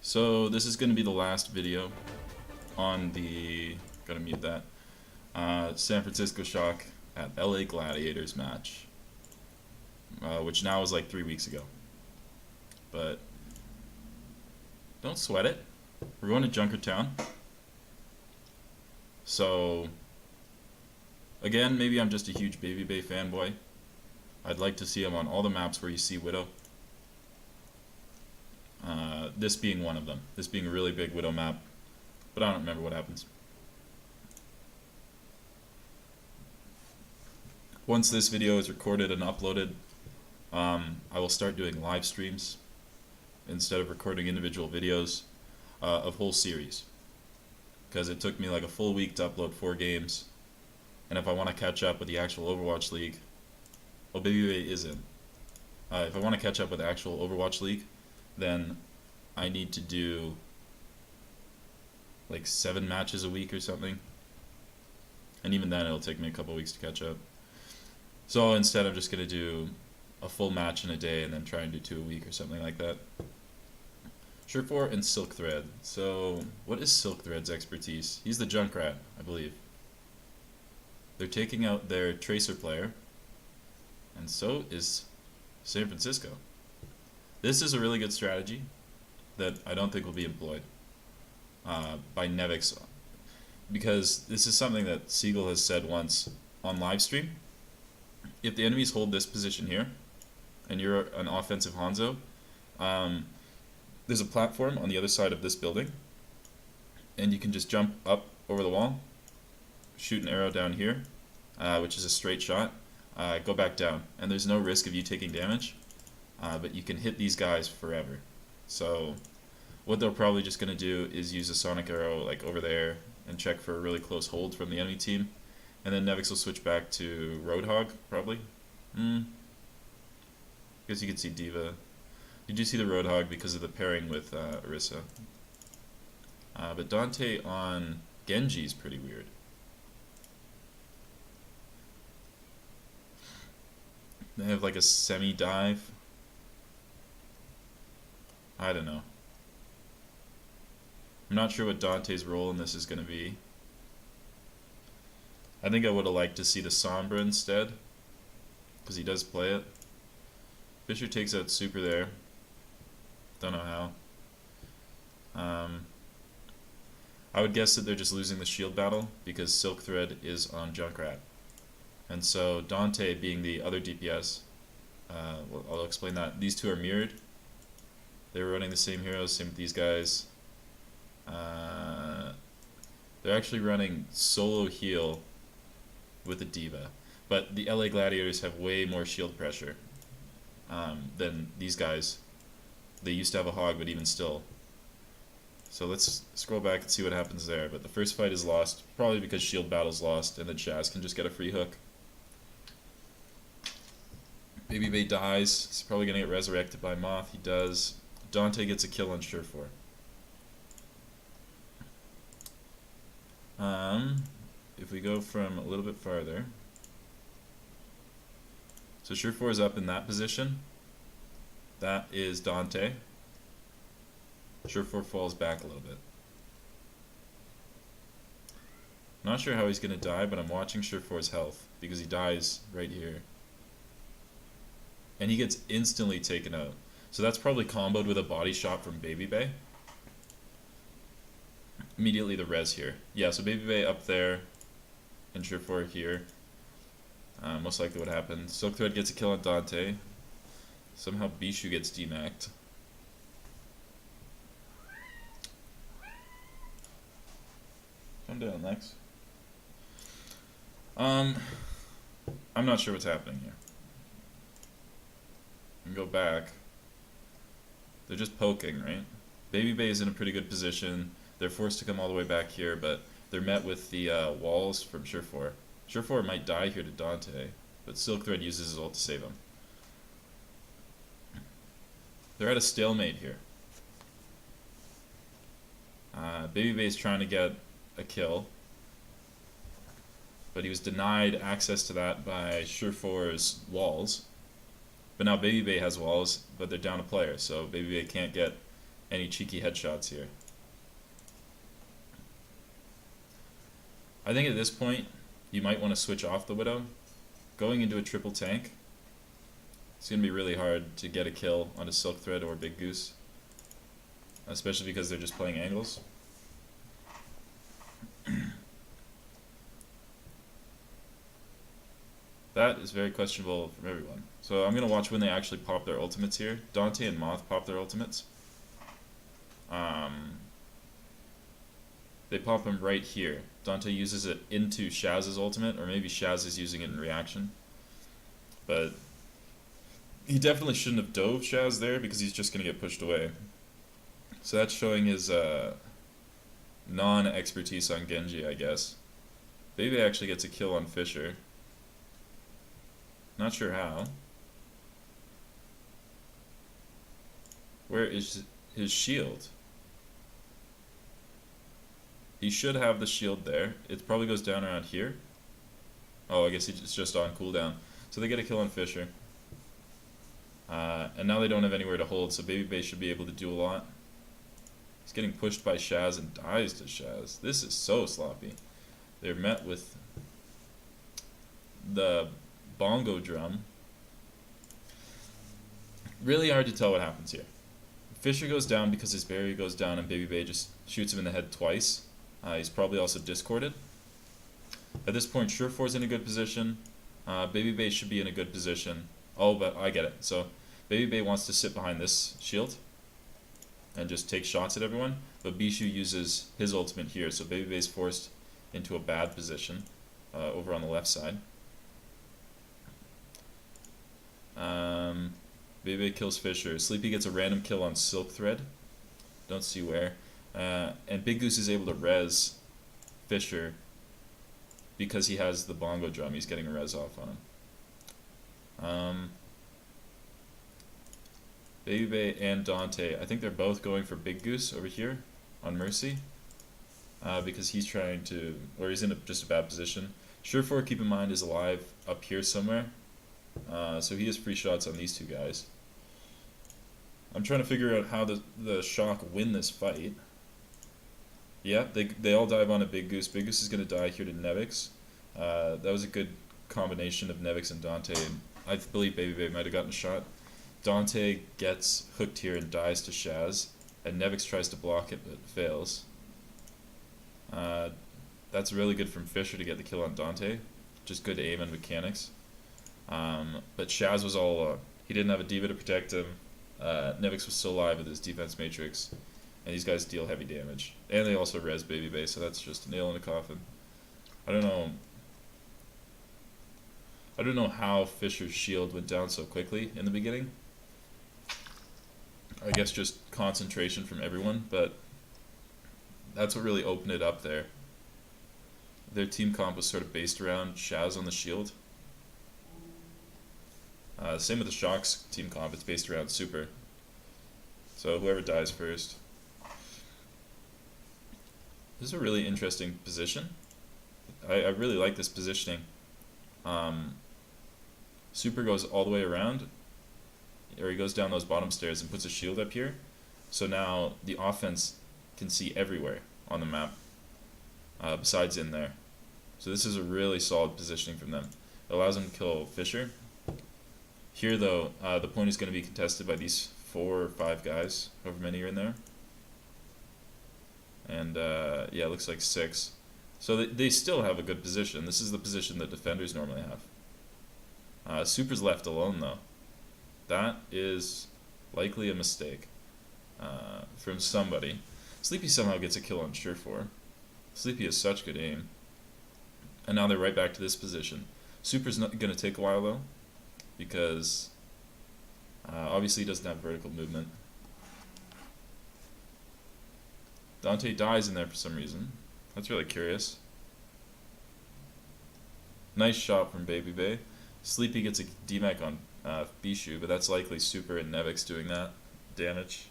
So this is going to be the last video on the, gotta mute that, San Francisco Shock at LA Gladiators match, which now is like 3 weeks ago. But don't sweat it. We're going to Junkertown. So again, maybe I'm just a huge Baby Bay fanboy. I'd like to see him on all the maps where you see Widow. This being one of them. This being a really big Widow map. But I don't remember what happens. Once this video is recorded and uploaded, I will start doing live streams instead of recording individual videos of whole series. Because it took me like a full week to upload 4 games. And if I want to catch up with the actual Overwatch League, well, Baby Bay is in. If I want to catch up with the actual Overwatch League, then I need to do like 7 matches a week or something. And even then, it'll take me a couple weeks to catch up. So instead, I'm just going to do a full match in a day and then try and do 2 a week or something like that. Surefour and Silk Thread. So, what is Silk Thread's expertise? He's the Junkrat, I believe. They're taking out their Tracer player, and so is San Francisco. This is a really good strategy that I don't think will be employed by Nevix, because this is something that Siegel has said once on livestream. If the enemies hold this position here, and you're an offensive Hanzo, there's a platform on the other side of this building, and you can just jump up over the wall, shoot an arrow down here, which is a straight shot, go back down, and there's no risk of you taking damage, but you can hit these guys forever. So what they're probably just going to do is use a sonic arrow like over there and check for a really close hold from the enemy team, and then Nevix will switch back to Roadhog, probably. Guess you can see D.Va. You do see the Roadhog because of the pairing with Orisa. But Dante on Genji is pretty weird. They have like a semi-dive. I don't know. I'm not sure what Dante's role in this is going to be. I think I would have liked to see the Sombra instead, because he does play it. Fisher takes out Super there. Don't know how. I would guess that they're just losing the shield battle because Silk Thread is on Junkrat. And so Dante being the other DPS, well, I'll explain that. These two are mirrored. They were running the same heroes, same with these guys. They're actually running solo heal with a D.Va. But the LA Gladiators have way more shield pressure than these guys. They used to have a hog, but even still. So let's scroll back and see what happens there. But the first fight is lost, probably because shield battle's lost, and then Chaz can just get a free hook. Baby Bay dies. He's probably going to get resurrected by Moth. He does. Dante gets a kill on Surefour. If we go from a little bit farther. So Surefour is up in that position. That is Dante. Surefour falls back a little bit. Not sure how he's going to die, but I'm watching Surefour's health because he dies right here. And he gets instantly taken out. So that's probably comboed with a body shot from Baby Bay. Immediately the res here. Yeah, so Baby Bay up there and Surefour here. Most likely what happened. Silk Thread gets a kill on Dante. Somehow Bishu gets demacked. Come down, Lex. I'm not sure what's happening here. And go back. They're just poking, right? Baby Bay is in a pretty good position. They're forced to come all the way back here, but they're met with the walls from Surefour. Surefour might die here to Dante, but Silk Thread uses his ult to save him. They're at a stalemate here. Baby Bay's trying to get a kill, but he was denied access to that by Surefour's walls. But now Baby Bay has walls, but they're down a player, so Baby Bay can't get any cheeky headshots here. I think at this point, you might want to switch off the Widow. Going into a triple tank, it's going to be really hard to get a kill on a Silk Thread or Big Goose. Especially because they're just playing angles. That is very questionable from everyone. So I'm going to watch when they actually pop their ultimates here. Dante and Moth pop their ultimates. They pop them right here. Dante uses it into Shaz's ultimate, or maybe Shaz is using it in reaction. But he definitely shouldn't have dove Shaz there because he's just going to get pushed away. So that's showing his non-expertise on Genji, I guess. Baby actually gets a kill on Fisher. Not sure how. Where is his shield? He should have the shield there. It probably goes down around here. Oh, I guess it's just on cooldown. So they get a kill on Fisher. And now they don't have anywhere to hold, so Baby Bay should be able to do a lot. He's getting pushed by Shaz and dies to Shaz. This is so sloppy. They're met with the bongo drum. Really hard to tell what happens here. Fisher goes down because his barrier goes down and Baby Bay just shoots him in the head twice. He's probably also discorded. At this point, Surefour's in a good position. Baby Bay should be in a good position. Oh, but I get it. So Baby Bay wants to sit behind this shield and just take shots at everyone, but Bishu uses his ultimate here, so Baby Bay's forced into a bad position over on the left side. Baby Bay kills Fisher. Sleepy gets a random kill on Silk Thread. Don't see where. And Big Goose is able to res Fisher because he has the bongo drum. He's getting a res off on him. Baby Bay and Dante, I think they're both going for Big Goose over here on Mercy because he's trying to, or he's in just a bad position. Surefour, keep in mind, is alive up here somewhere, so he has free shots on these two guys. I'm trying to figure out how the Shock win this fight. Yeah, they all dive on a Big Goose. Big Goose is going to die here to Nevix. That was a good combination of Nevix and Dante. I believe Baby Bay might have gotten a shot. Dante gets hooked here and dies to Shaz, and Nevix tries to block it but fails. That's really good from Fisher to get the kill on Dante. Just good aim and mechanics. But Shaz was all he didn't have a diva to protect him. Nevix was still alive with his defense matrix, and these guys deal heavy damage. And they also res Baby Bay, so that's just a nail in the coffin. I don't know how Fisher's shield went down so quickly in the beginning. I guess just concentration from everyone, but that's what really opened it up there. Their team comp was sort of based around Shaz on the shield. Same with the Shock's team comp, it's based around Super. So whoever dies first. This is a really interesting position. I really like this positioning. Super goes all the way around, or he goes down those bottom stairs and puts a shield up here. So now the offense can see everywhere on the map, besides in there. So this is a really solid positioning from them. It allows them to kill Fisher. Here though, the point is going to be contested by these 4 or 5 guys, however many are in there. And yeah, it looks like 6. So they still have a good position. This is the position that defenders normally have. Super's left alone though. That is likely a mistake from somebody. Sleepy somehow gets a kill on Surefour. Sleepy has such good aim. And now they're right back to this position. Super's not going to take a while though, because obviously he doesn't have vertical movement. Dante dies in there for some reason. That's really curious. Nice shot from Baby Bay. Sleepy gets a DMAC on Bishu, but that's likely Super and Nevix doing that damage.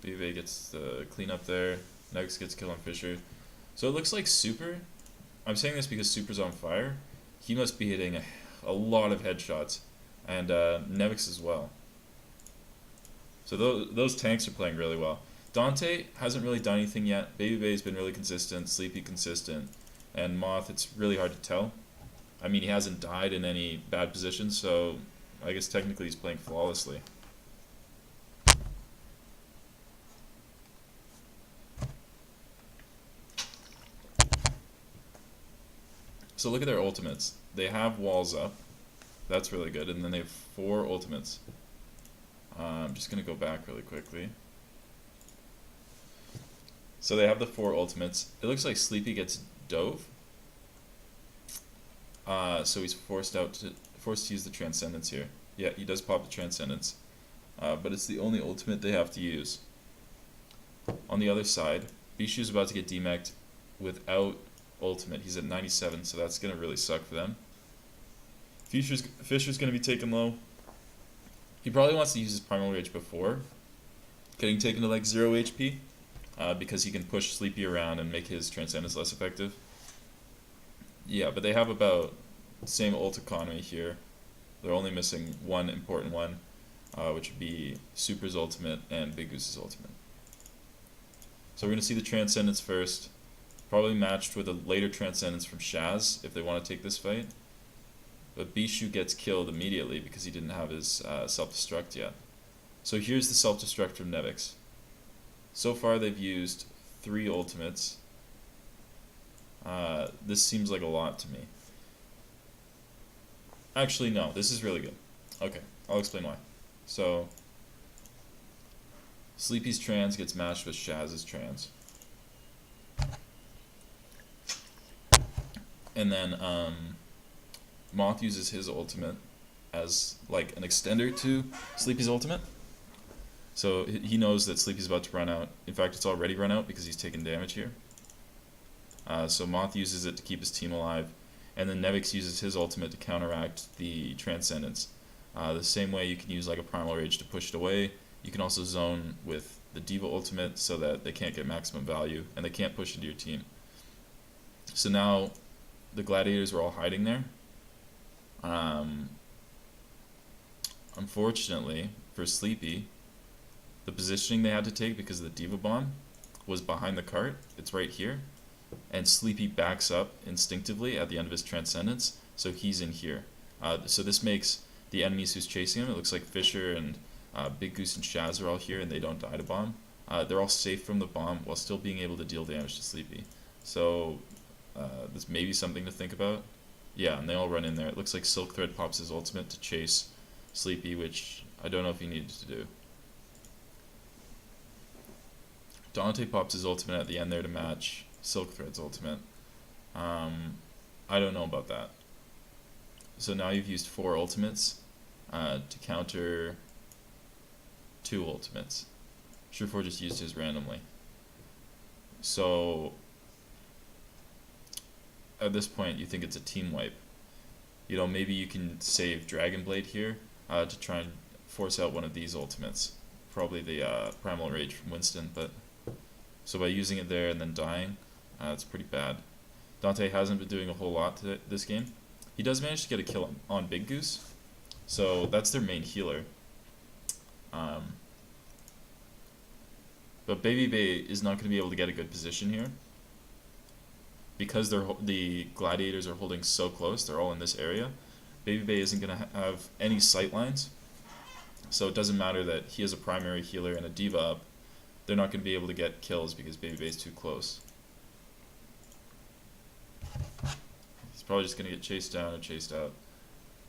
Baby Bay gets the cleanup there. Nevix gets kill on Fisher. So it looks like Super, I'm saying this because Super's on fire, he must be hitting a lot of headshots, and Nevix as well. So those tanks are playing really well. Dante hasn't really done anything yet. Baby Bay's been really consistent, Sleepy consistent, and Moth, it's really hard to tell. I mean, he hasn't died in any bad positions, so I guess technically he's playing flawlessly. So look at their ultimates. They have walls up. That's really good. And then they have 4 ultimates. I'm just going to go back really quickly. So they have the 4 ultimates. It looks like Sleepy gets dove. So he's forced to use the Transcendence here. Yeah, he does pop the Transcendence. But it's the only ultimate they have to use. On the other side, Bishu's about to get demeched without ultimate. He's at 97, so that's going to really suck for them. Fisher's going to be taken low. He probably wants to use his Primal Rage before getting taken to like 0 HP, because he can push Sleepy around and make his Transcendence less effective. Yeah, but they have about the same ult economy here. They're only missing one important one, which would be Super's ultimate and Big Goose's ultimate. So we're going to see the Transcendence first, probably matched with a later Transcendence from Shaz if they want to take this fight. But Bishu gets killed immediately because he didn't have his self-destruct yet. So here's the self-destruct from Nevix. So far they've used 3 ultimates. This seems like a lot to me. Actually, no, this is really good. Okay, I'll explain why. So, Sleepy's trans gets matched with Shaz's trans. And then, Moth uses his ultimate as like an extender to Sleepy's ultimate. So he knows that Sleepy's about to run out. In fact, it's already run out because he's taken damage here. So Moth uses it to keep his team alive. And then Nevix uses his ultimate to counteract the Transcendence. The same way you can use like a Primal Rage to push it away. You can also zone with the Diva ultimate so that they can't get maximum value and they can't push into your team. So now the Gladiators are all hiding there. Unfortunately for Sleepy, the positioning they had to take because of the Diva Bomb was behind the cart. It's right here. And Sleepy backs up instinctively at the end of his Transcendence, so he's in here. So this makes the enemies who's chasing him, it looks like Fisher and Big Goose and Shaz are all here and they don't die to bomb. They're all safe from the bomb while still being able to deal damage to Sleepy. So this may be something to think about. Yeah, and they all run in there. It looks like Silk Thread pops his ultimate to chase Sleepy, which I don't know if he needed to do. Dante pops his ultimate at the end there to match Silk Thread's ultimate. I don't know about that. So now you've used 4 ultimates to counter 2 ultimates. Sure4 just used his randomly. So at this point you think it's a team wipe. You know, maybe you can save Dragon Blade here to try and force out one of these ultimates. Probably the Primal Rage from Winston, but so by using it there and then dying, it's pretty bad. Dante hasn't been doing a whole lot to this game. He does manage to get a kill on Big Goose, so that's their main healer. But Baby Bay is not going to be able to get a good position here because the Gladiators are holding so close. They're all in this area. Baby Bay isn't going to have any sight lines, so it doesn't matter that he has a primary healer and a Diva up. They're not going to be able to get kills because Baby Bay's too close. He's probably just going to get chased down or chased out.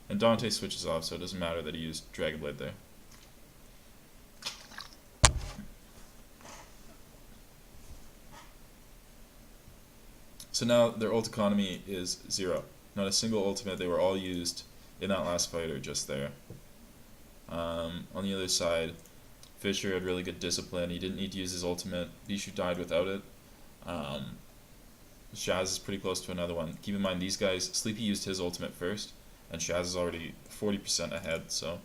And Dante switches off, so it doesn't matter that he used Dragon Blade there. So now their ult economy is 0. Not a single ultimate. They were all used in that last fight or just there. On the other side, Fisher had really good discipline. He didn't need to use his ultimate. Bishu died without it. Shaz is pretty close to another one. Keep in mind, these guys, Sleepy used his ultimate first, and Shaz is already 40% ahead, so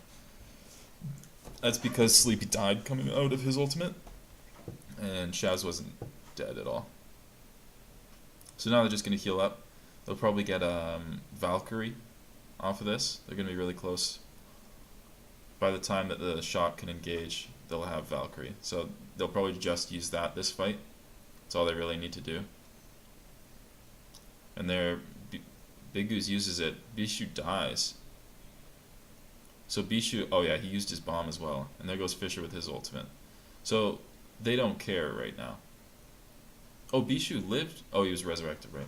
that's because Sleepy died coming out of his ultimate, and Shaz wasn't dead at all. So now they're just going to heal up. They'll probably get Valkyrie off of this. They're going to be really close by the time that the shock can engage. they'll have Valkyrie. So they'll probably just use that this fight. That's all they really need to do. And Big Goose uses it. Bishu dies. So Bishu, oh yeah, he used his bomb as well. And there goes Fisher with his ultimate. So they don't care right now. Oh, Bishu lived? Oh, he was resurrected, right?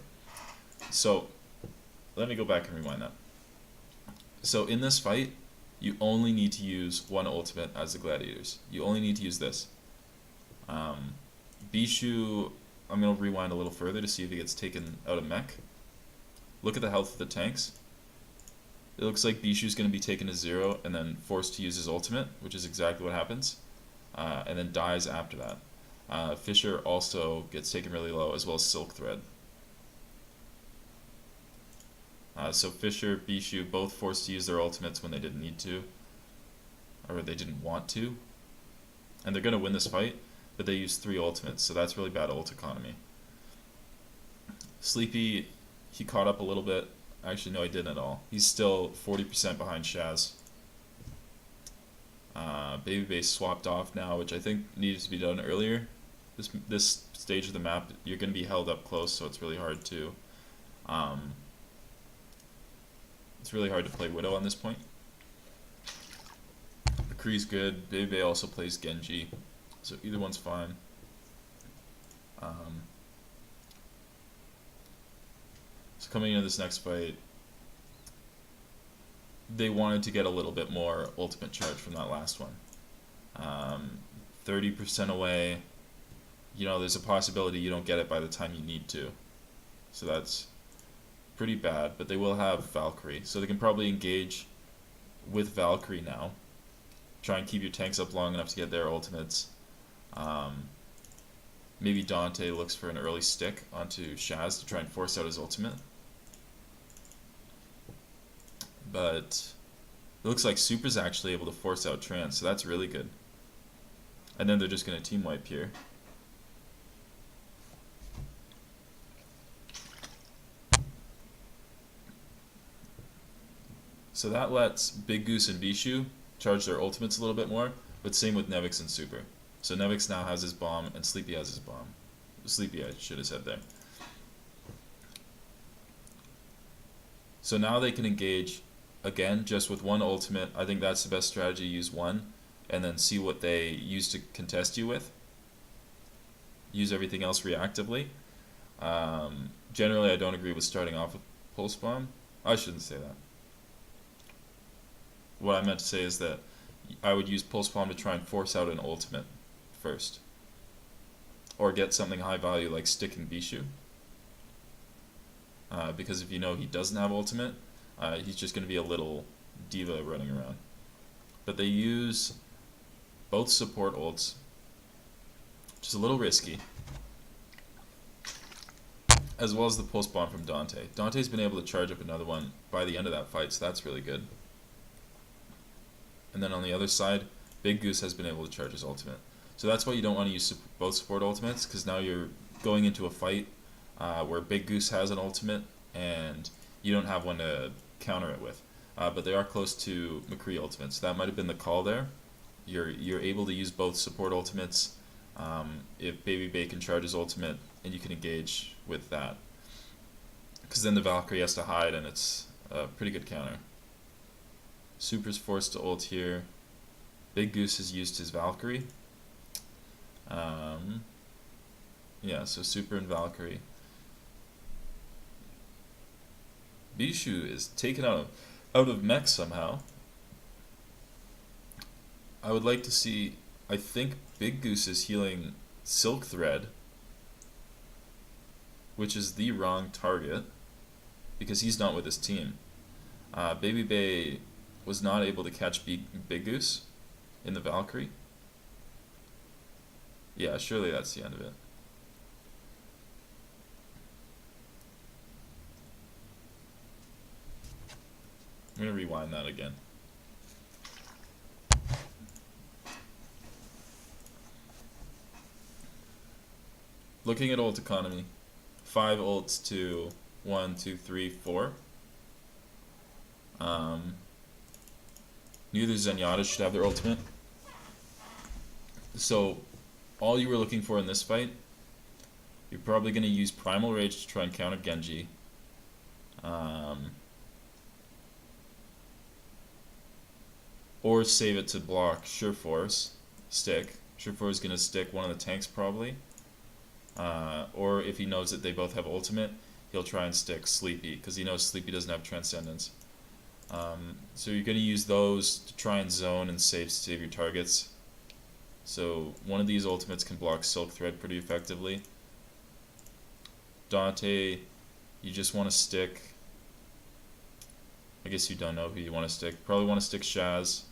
So let me go back and rewind that. So in this fight, you only need to use one ultimate as the Gladiators. You only need to use this. Bishu, I'm going to rewind a little further to see if he gets taken out of mech. Look at the health of the tanks. It looks like Bishu's going to be taken to 0 and then forced to use his ultimate, which is exactly what happens, and then dies after that. Fisher also gets taken really low, as well as Silk Thread. So Fisher, Bishu, both forced to use their ultimates when they didn't need to, or they didn't want to. And they're going to win this fight, but they use 3 ultimates, so that's really bad ult economy. Sleepy, he caught up a little bit. Actually, no, he didn't at all. He's still 40% behind Shaz. Baby Base swapped off now, which I think needed to be done earlier. This stage of the map, you're going to be held up close, so it's really hard to... it's really hard to play Widow on this point. McCree's good. Baby Bay also plays Genji, so either one's fine. So coming into this next fight, they wanted to get a little bit more ultimate charge from that last one. 30% away. You know, there's a possibility you don't get it by the time you need to. So that's pretty bad, but they will have Valkyrie. So they can probably engage with Valkyrie now. Try and keep your tanks up long enough to get their ultimates. Maybe Dante looks for an early stick onto Shaz to try and force out his ultimate. But it looks like Super's actually able to force out Trance, so that's really good. And then they're just going to team wipe here. So that lets Big Goose and Bishu charge their ultimates a little bit more, but same with Nevix and Super. So Nevix now has his bomb, and Sleepy has his bomb. Sleepy, I should have said there. So now they can engage, again, just with one ultimate. I think that's the best strategy, use one, and then see what they use to contest you with. Use everything else reactively. Generally, I don't agree with starting off with Pulse Bomb. I shouldn't say that. What I meant to say is that I would use Pulse Bomb to try and force out an ultimate first. Or get something high value like sticking Bishu. Because if you know he doesn't have ultimate, he's just going to be a little diva running around. But they use both support ults, which is a little risky, as well as the Pulse Bomb from Dante. Dante's been able to charge up another one by the end of that fight, so that's really good. And then on the other side, Big Goose has been able to charge his ultimate. So that's why you don't want to use both support ultimates, because now you're going into a fight where Big Goose has an ultimate and you don't have one to counter it with. But they are close to McCree ultimates. So that might have been the call there. You're able to use both support ultimates if Baby Bacon charges ultimate, and you can engage with that. Because then the Valkyrie has to hide, and it's a pretty good counter. Super's forced to ult here. Big Goose has used his Valkyrie. Yeah, so Super and Valkyrie. Bishu is taken out of mech somehow. I would like to see, I think Big Goose is healing Silk Thread, which is the wrong target, because he's not with his team. Baby Bay was not able to catch Big Goose in the Valkyrie. Yeah, surely that's the end of it. I'm going to rewind that again. Looking at ult economy, 5 ults to 1, 2, 3, 4. Neither Zenyatta should have their ultimate. So all you were looking for in this fight, you're probably going to use Primal Rage to try and counter Genji. Or save it to block Sureforce stick. Sureforce is going to stick one of the tanks probably. Or if he knows that they both have ultimate, he'll try and stick Sleepy, because he knows Sleepy doesn't have Transcendence. So you're going to use those to try and zone and save your targets. So one of these ultimates can block Silk Thread pretty effectively. Dante, you just want to stick... I guess you don't know who you want to stick. Probably want to stick Shaz.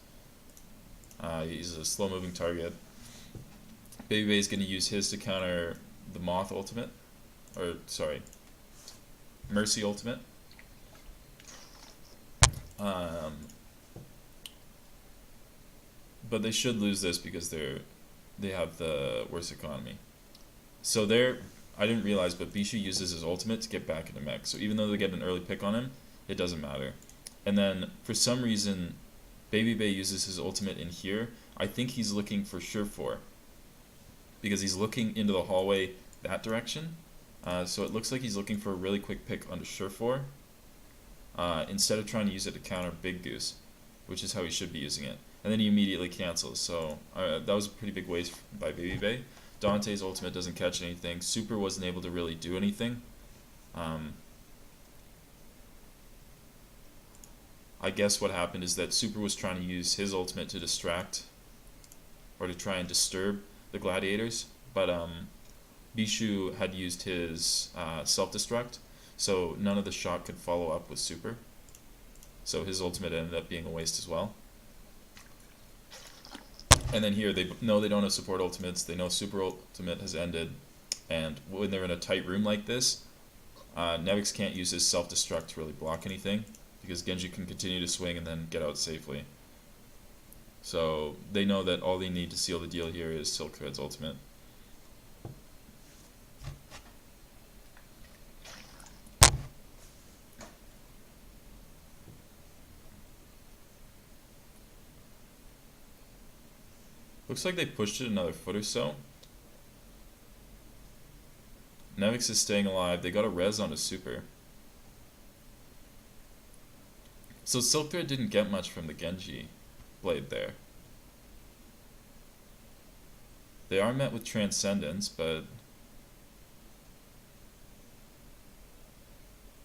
He's a slow-moving target. Baby is going to use his to counter the Moth ultimate. Or, sorry, Mercy ultimate. But they should lose this because they have the worst economy. So I didn't realize, but Bishu uses his ultimate to get back into mech. So even though they get an early pick on him, it doesn't matter. And then for some reason, Baby Bay uses his ultimate in here. I think he's looking for Surefour, because he's looking into the hallway that direction. So it looks like he's looking for a really quick pick onto Surefour, instead of trying to use it to counter Big Goose, which is how he should be using it. And then he immediately cancels. So that was a pretty big waste by Baby Bay. Dante's ultimate doesn't catch anything. Super wasn't able to really do anything. I guess what happened is that Super was trying to use his ultimate to distract or to try and disturb the Gladiators, but Bishu had used his self-destruct, so none of the shot could follow up with Super. So his ultimate ended up being a waste as well. And then here, they know they don't have support ultimates, they know Super ultimate has ended, and when they're in a tight room like this, Nevix can't use his self-destruct to really block anything, because Genji can continue to swing and then get out safely. So they know that all they need to seal the deal here is Silk Thread's ultimate. Looks like they pushed it another foot or so. Nevix is staying alive. They got a res on a Super. So Silk Thread didn't get much from the Genji blade there. They are met with Transcendence, but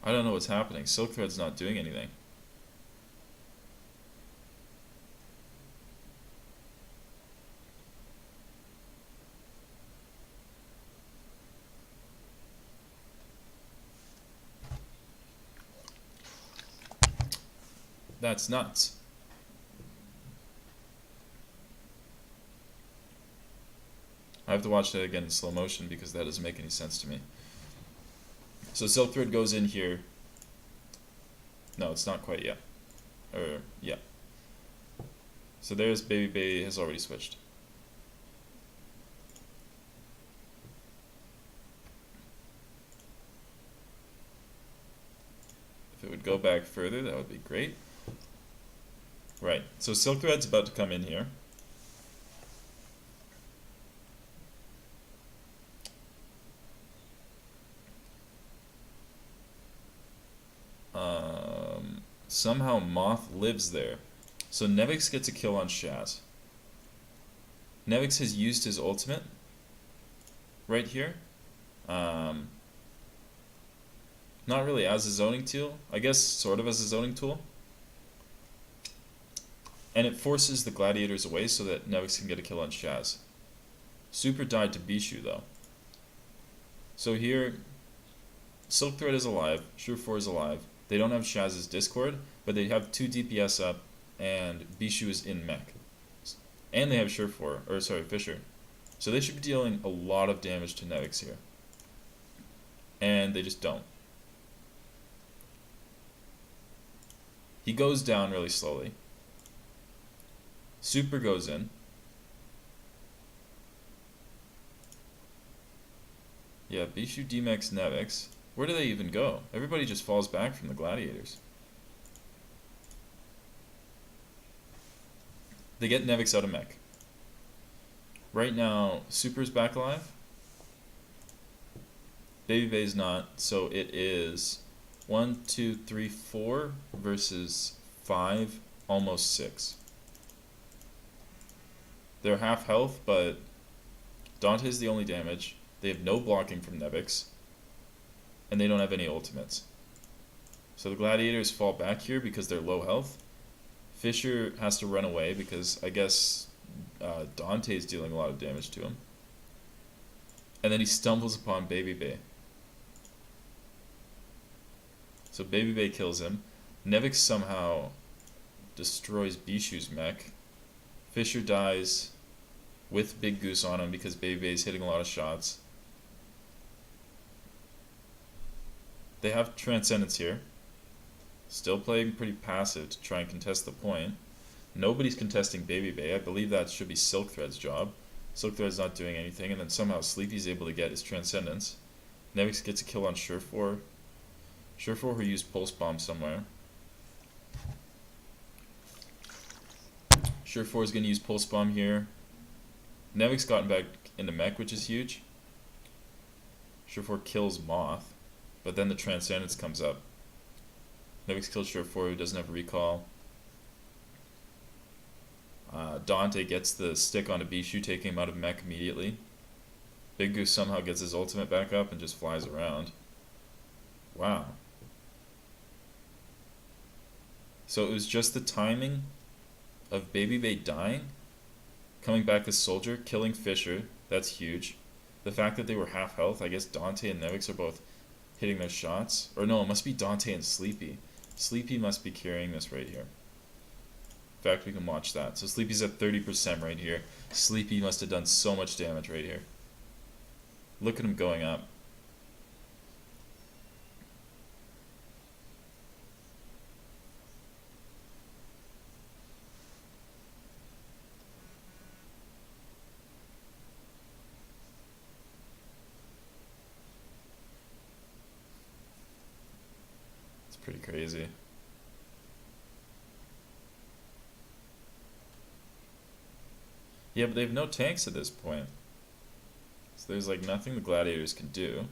I don't know what's happening. Silk Thread's not doing anything. That's nuts. I have to watch that again in slow motion because that doesn't make any sense to me. So Silk Thread goes in here. No, it's not quite yet. Or, yeah. So there's Baby Bay has already switched. If it would go back further, that would be great. Right, so Silk Thread's about to come in here. Somehow Moth lives there. So Nevix gets a kill on Shaz. Nevix has used his ultimate right here. Not really as a zoning tool. I guess sort of as a zoning tool. And it forces the Gladiators away so that Nevix can get a kill on Shaz. Super died to Bishu though. So here, Silk Thread is alive, Surefour is alive. They don't have Shaz's Discord, but they have 2 DPS up, and Bishu is in mech. And they have Fisher. So they should be dealing a lot of damage to Nevix here. And they just don't. He goes down really slowly. Super goes in. Yeah, Bishu, DMX, Nevix. Where do they even go? Everybody just falls back from the Gladiators. They get Nevix out of mech. Right now, Super's back alive. Baby Bay's not, so it is 1, 2, 3, 4 versus 5, almost 6. They're half health, but Dante's the only damage. They have no blocking from Nevix, and they don't have any ultimates. So the Gladiators fall back here because they're low health. Fisher has to run away because I guess Dante's dealing a lot of damage to him. And then he stumbles upon Baby Bay. So Baby Bay kills him. Nevix somehow destroys Bishu's mech. Fisher dies with Big Goose on him because Baby Bay's hitting a lot of shots. They have Transcendence here. Still playing pretty passive to try and contest the point. Nobody's contesting Baby Bay. I believe that should be Silk Thread's job. Silk Thread's not doing anything, and then somehow Sleepy's able to get his Transcendence. Nevix gets a kill on Surefour. Surefour who used Pulse Bomb somewhere. Surefour is going to use Pulse Bomb here. Nevix gotten back into mech, which is huge. Surefour kills Moth, but then the Transcendence comes up. Nevix kills Surefour, who doesn't have a recall. Dante gets the stick onto Bishu, taking him out of mech immediately. Big Goose somehow gets his ultimate back up and just flies around. Wow. So it was just the timing of Baby Bay dying, coming back as Soldier, killing Fisher. That's huge. The fact that they were half health, I guess Dante and Nevix are both hitting their shots. Or no, it must be Dante and Sleepy. Sleepy must be carrying this right here. In fact, we can watch that. So Sleepy's at 30% right here. Sleepy must have done so much damage right here. Look at him going up. It's pretty crazy. Yeah, but they have no tanks at this point. So there's like nothing the Gladiators can do.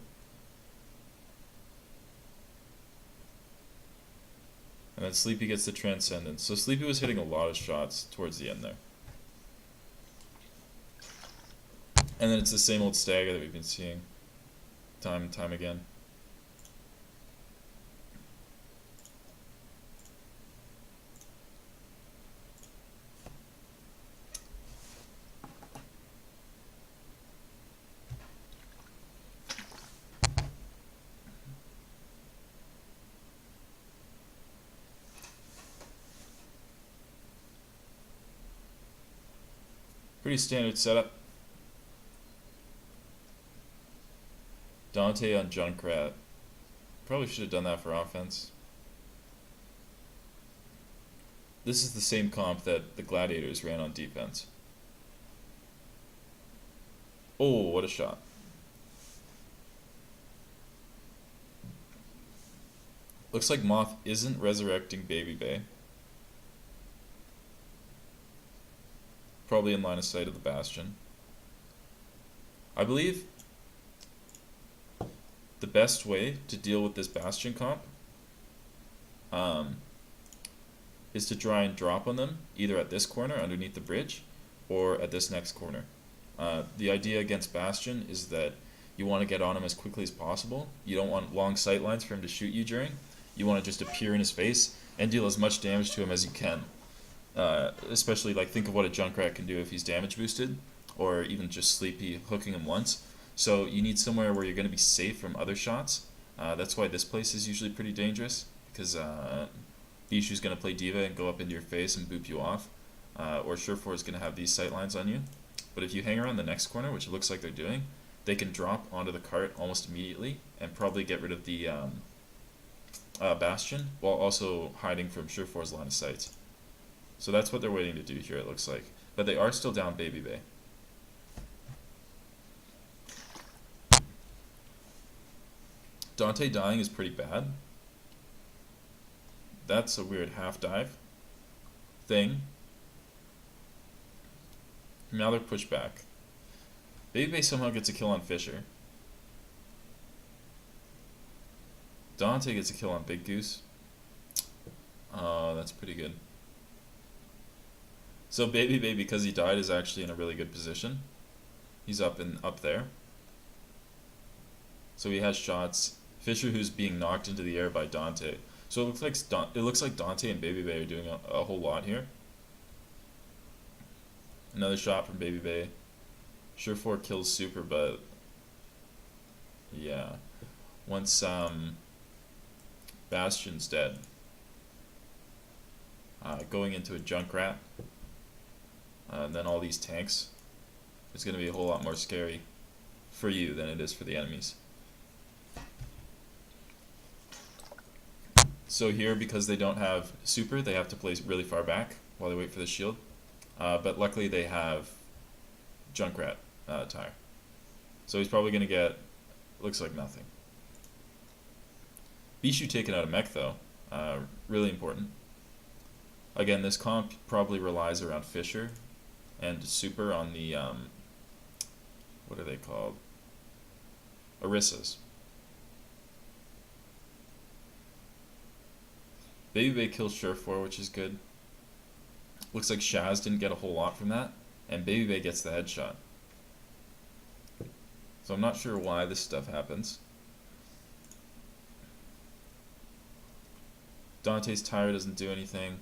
And then Sleepy gets the Transcendence. So Sleepy was hitting a lot of shots towards the end there. And then it's the same old stagger that we've been seeing time and time again. Pretty standard setup. Dante on Junkrat. Probably should have done that for offense. This is the same comp that the Gladiators ran on defense. Oh, what a shot. Looks like Moth isn't resurrecting Baby Bay. Probably in line of sight of the Bastion. I believe the best way to deal with this Bastion comp is to try and drop on them, either at this corner underneath the bridge or at this next corner. The idea against Bastion is that you want to get on him as quickly as possible. You don't want long sight lines for him to shoot you during. You want to just appear in his face and deal as much damage to him as you can. Especially, like, think of what a Junkrat can do if he's damage boosted, or even just Sleepy hooking him once. So you need somewhere where you're going to be safe from other shots. That's why this place is usually pretty dangerous, because Bishu's going to play Diva and go up into your face and boop you off, or Surefour is going to have these sight lines on you. But if you hang around the next corner, which it looks like they're doing, they can drop onto the cart almost immediately and probably get rid of the Bastion, while also hiding from Surefour's line of sight. So that's what they're waiting to do here, it looks like. But they are still down Baby Bay. Dante dying is pretty bad. That's a weird half dive thing. Now they're pushed back. Baby somehow gets a kill on Fisher. Dante gets a kill on Big Goose. Oh, that's pretty good. So Baby, because he died, is actually in a really good position. He's up there. So he has shots. Fisher, who's being knocked into the air by Dante. So it looks like Dante and Baby are doing a whole lot here. Another shot from Baby. Sure 4 kills Super, but yeah. Once Bastion's dead, going into a Junkrat, and then all these tanks, is going to be a whole lot more scary for you than it is for the enemies. So here, because they don't have Super, they have to play really far back while they wait for the shield. But luckily they have Junkrat tire. So he's probably going to get, looks like nothing. Bishu taken out of mech though, really important. Again, this comp probably relies around Fisher and Super on the, what are they called? Orissas. Baby kills Sure4, which is good. Looks like Shaz didn't get a whole lot from that, and Baby gets the headshot. So I'm not sure why this stuff happens. Dante's tire doesn't do anything.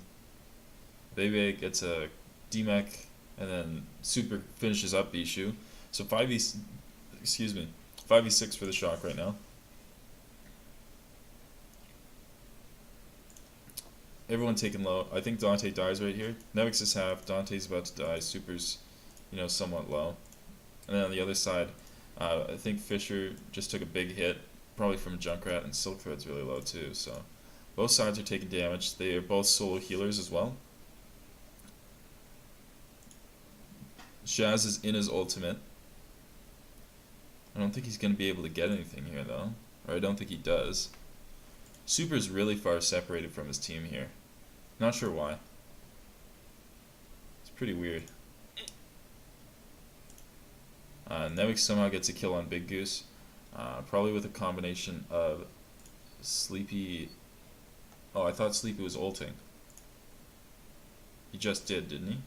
Baby gets a D-mech, and then Super finishes up Bishu. So 5v6 for the Shock right now. Everyone taking low. I think Dante dies right here. Nevix is half. Dante's about to die. Super's, somewhat low. And then on the other side, I think Fisher just took a big hit, probably from Junkrat, and Silk Thread's really low too. So both sides are taking damage. They are both solo healers as well. Shaz is in his ultimate. I don't think he's going to be able to get anything here though. Or I don't think he does. Super's really far separated from his team here. Not sure why. It's pretty weird. Nevix somehow gets a kill on Big Goose. Probably with a combination of Sleepy... Oh, I thought Sleepy was ulting. He just did, didn't he?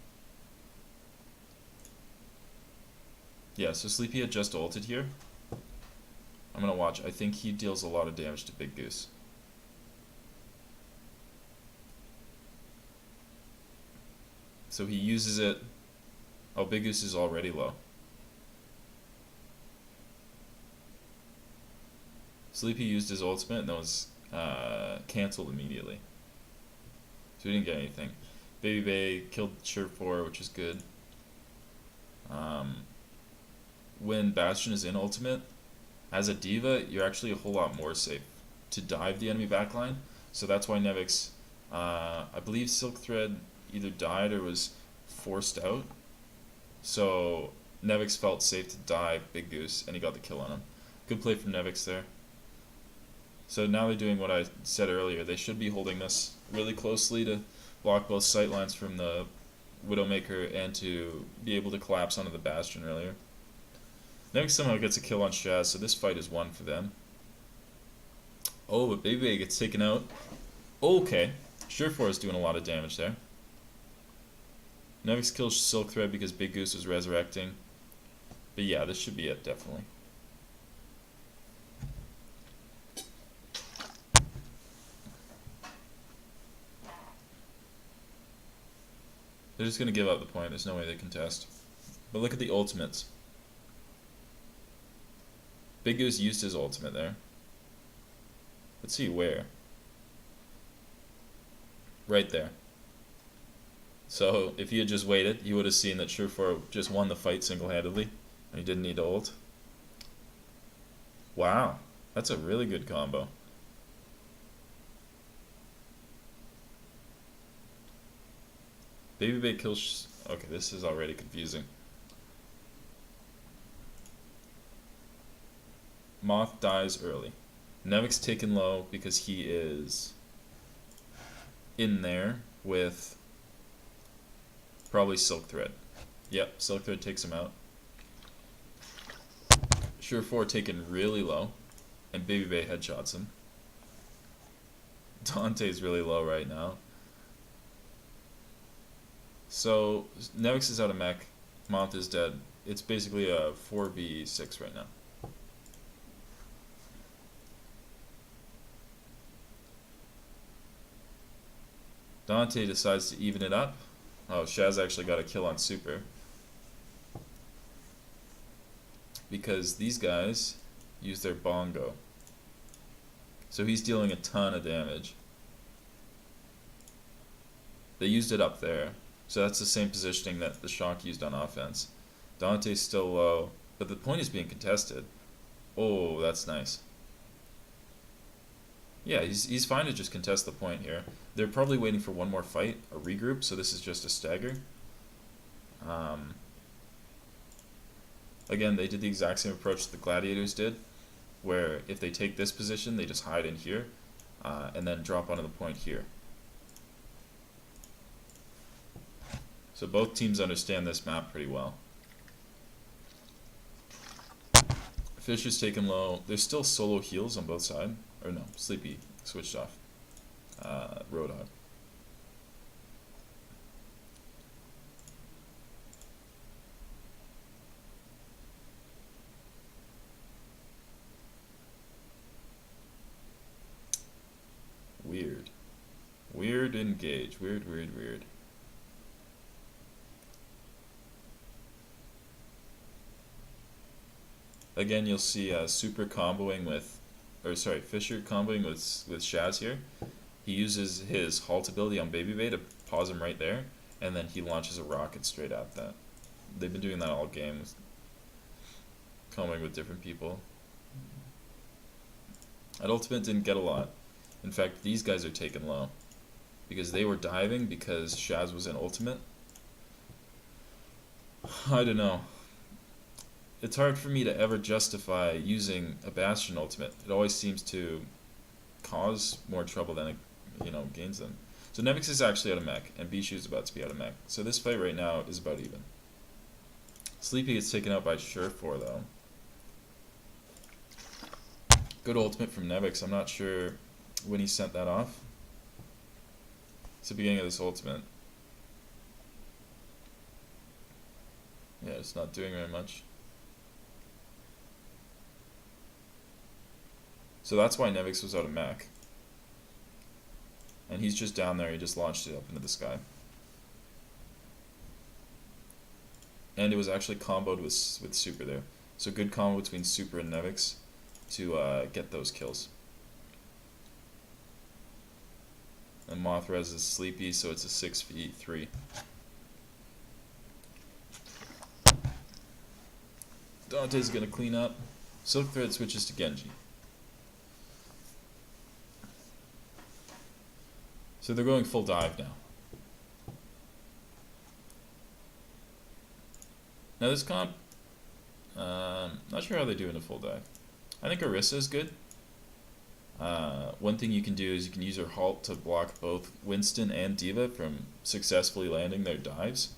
Yeah, so Sleepy had just ulted here. I'm gonna watch. I think he deals a lot of damage to Big Goose. So he uses it. Oh, Big Goose is already low. Sleepy used his ultimate and that was cancelled immediately. So he didn't get anything. Baby Bay killed Sure4, which is good. When Bastion is in ultimate, as a diva, you're actually a whole lot more safe to dive the enemy backline. So that's why Nevix, I believe Silk Thread either died or was forced out. So Nevix felt safe to dive Big Goose, and he got the kill on him. Good play from Nevix there. So now they're doing what I said earlier. They should be holding this really closely to block both sightlines from the Widowmaker and to be able to collapse onto the Bastion earlier. Nevix somehow gets a kill on Shaz, so this fight is won for them. Oh, but Baby gets taken out. Okay. Sure4 is doing a lot of damage there. Nevix kills Silk Thread because Big Goose is resurrecting. But yeah, this should be it, definitely. They're just going to give up the point. There's no way they contest. But look at the ultimates. Big Goose used his ultimate there. Let's see where. Right there. So if he had just waited, he would have seen that Sure4 just won the fight single-handedly, and he didn't need to ult. Wow, that's a really good combo. Baby Bay kills... Okay, this is already confusing. Moth dies early. Nevix taken low because he is in there with probably Silk Thread. Yep, Silk Thread takes him out. Sure 4 taken really low, and Baby Bay headshots him. Dante's really low right now. So Nevix is out of mech, Moth is dead. It's basically a 4v6 right now. Dante decides to even it up. Oh, Shaz actually got a kill on Super. Because these guys use their bongo. So he's dealing a ton of damage. They used it up there. So that's the same positioning that the Shock used on offense. Dante's still low, but the point is being contested. Oh, that's nice. Yeah, he's fine to just contest the point here. They're probably waiting for one more fight, a regroup, so this is just a stagger. Again, they did the exact same approach the Gladiators did, where if they take this position, they just hide in here, and then drop onto the point here. So both teams understand this map pretty well. Fisher's taken low. There's still solo heals on both sides. Or no, Sleepy switched off. Roadhog. Weird. Weird engage. Weird, weird, weird. Again, you'll see Super comboing with, Fisher comboing with Shaz here. He uses his halt ability on Baby Bay to pause him right there, and then he launches a rocket straight at that. They've been doing that all game, comboing with different people. At ultimate didn't get a lot. In fact, these guys are taken low because they were diving because Shaz was in ultimate. I don't know. It's hard for me to ever justify using a Bastion ultimate. It always seems to cause more trouble than it, gains them. So Nevix is actually out of mech, and Bishu is about to be out of mech. So this fight right now is about even. Sleepy gets taken out by Sure 4 though. Good ultimate from Nevix. I'm not sure when he sent that off. It's the beginning of this ultimate. Yeah, it's not doing very much. So that's why Nevix was out of mech. And he's just down there, he just launched it up into the sky. And it was actually comboed with Super there. So good combo between Super and Nevix to get those kills. And Mothres is Sleepy, so it's a 6v3. Dante's gonna clean up. Silk Thread switches to Genji. So they're going full dive now. Now this comp, not sure how they do in a full dive. I think Orisa is good. One thing you can do is you can use her halt to block both Winston and D.Va from successfully landing their dives.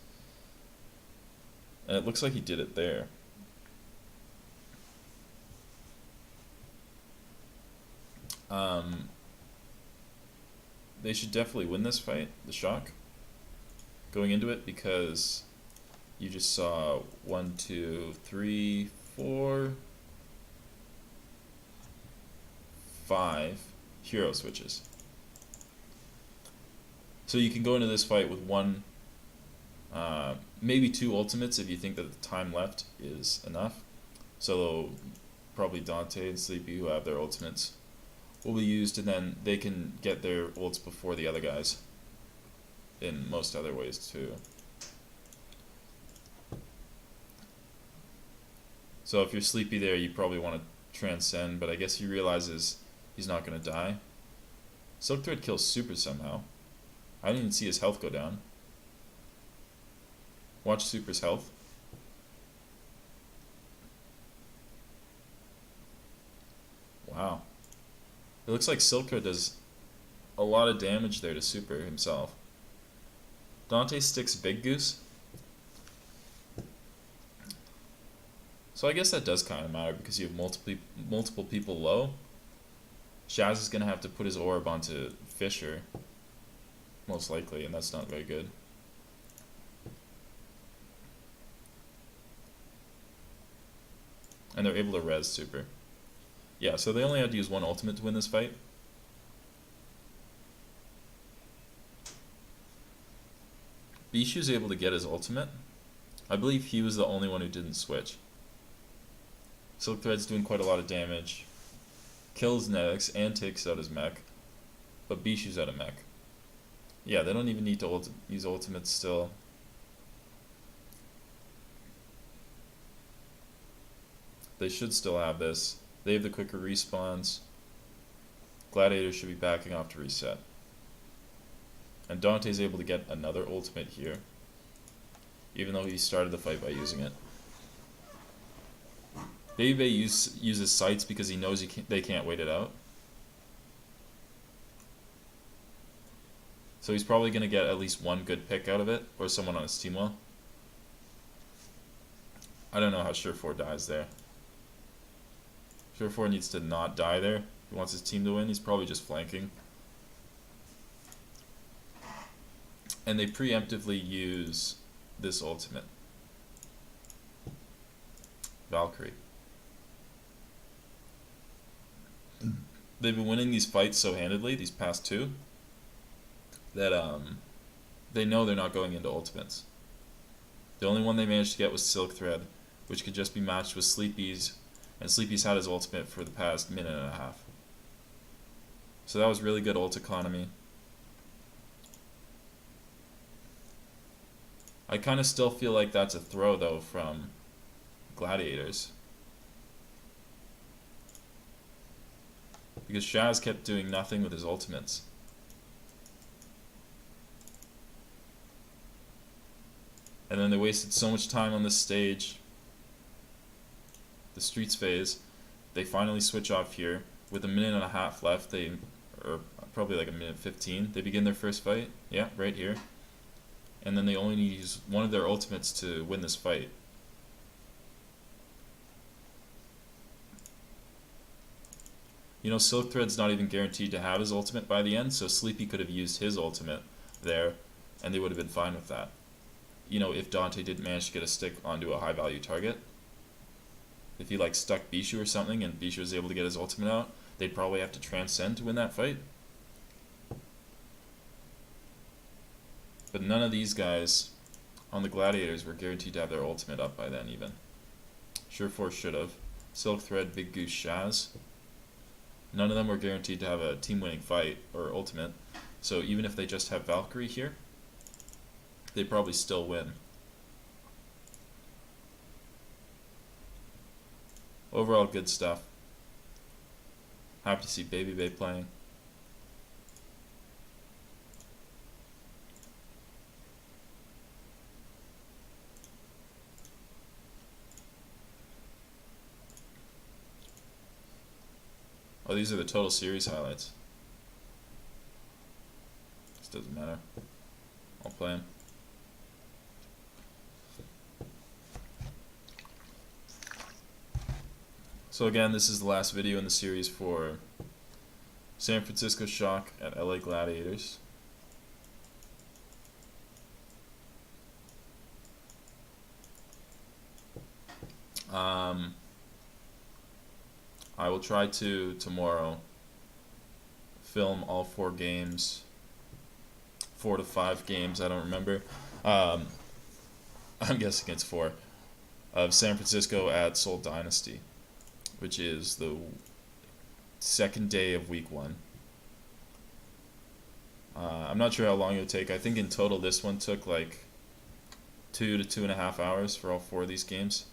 And it looks like he did it there. They should definitely win this fight, the Shock, going into it, because you just saw 1, 2, 3, 4, 5 hero switches. So you can go into this fight with one, maybe 2 ultimates if you think that the time left is enough. So probably Dante and Sleepy, who have their ultimates, will be used, and then they can get their ults before the other guys in most other ways too. So if you're Sleepy there, you probably want to transcend, but I guess he realizes he's not going to die. Silk Thread kills Super somehow. I didn't even see his health go down. Watch Super's health. Wow. It looks like Silker does a lot of damage there to Super himself. Dante sticks Big Goose. So I guess that does kind of matter because you have multiple people low. Shaz is going to have to put his orb onto Fisher, most likely, and that's not very good. And they're able to res super. Yeah, so they only had to use one ultimate to win this fight. Bishu's able to get his ultimate. I believe he was the only one who didn't switch. Silk Thread's doing quite a lot of damage. Kills Netix and takes out his mech. But Bishu's out of mech. Yeah, they don't even need to use ultimates still. They should still have this. They have the quicker respawns. Gladiators should be backing off to reset. And Dante's able to get another ultimate here, even though he started the fight by using it. Baby uses sights because he knows they can't wait it out. So he's probably going to get at least one good pick out of it, or someone on his team well. I don't know how Sure4 dies there. Sure4 needs to not die there. He wants his team to win. He's probably just flanking. And they preemptively use this ultimate. Valkyrie. They've been winning these fights so handedly, these past two, that they know they're not going into ultimates. The only one they managed to get was Silk Thread, which could just be matched with Sleepy's, and Sleepy's had his ultimate for the past minute and a half. So that was really good ult economy. I kind of still feel like that's a throw, though, from Gladiators. Because Shaz kept doing nothing with his ultimates. And then they wasted so much time on this stage. The Streets phase. They finally switch off here. With a minute and a half left, or probably like a minute 15, they begin their first fight. Yeah, right here. And then they only need to use one of their ultimates to win this fight. You know, Silk Thread's not even guaranteed to have his ultimate by the end, so Sleepy could have used his ultimate there, and they would have been fine with that. You know, if Dante didn't manage to get a stick onto a high value target. If he like stuck Bishu or something and Bishu was able to get his ultimate out, they'd probably have to transcend to win that fight. But none of these guys on the Gladiators were guaranteed to have their ultimate up by then even. Sure4 should have. Silk Thread, Big Goose, Shaz. None of them were guaranteed to have a team-winning fight or ultimate. So even if they just have Valkyrie here, they probably still win. Overall, good stuff. Happy to see Baby Bay playing. Oh, these are the total series highlights. This doesn't matter. I'll play them. So again, this is the last video in the series for San Francisco Shock at LA Gladiators. I will try to tomorrow film all 4 games, 4 to 5 games, I don't remember. I'm guessing it's 4, of San Francisco at Seoul Dynasty, which is the second day of week 1. I'm not sure how long it'll take. I think in total this one took like 2 to 2.5 hours for all 4 of these games.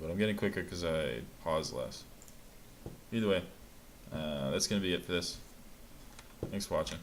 But I'm getting quicker because I pause less. Either way, that's going to be it for this. Thanks for watching.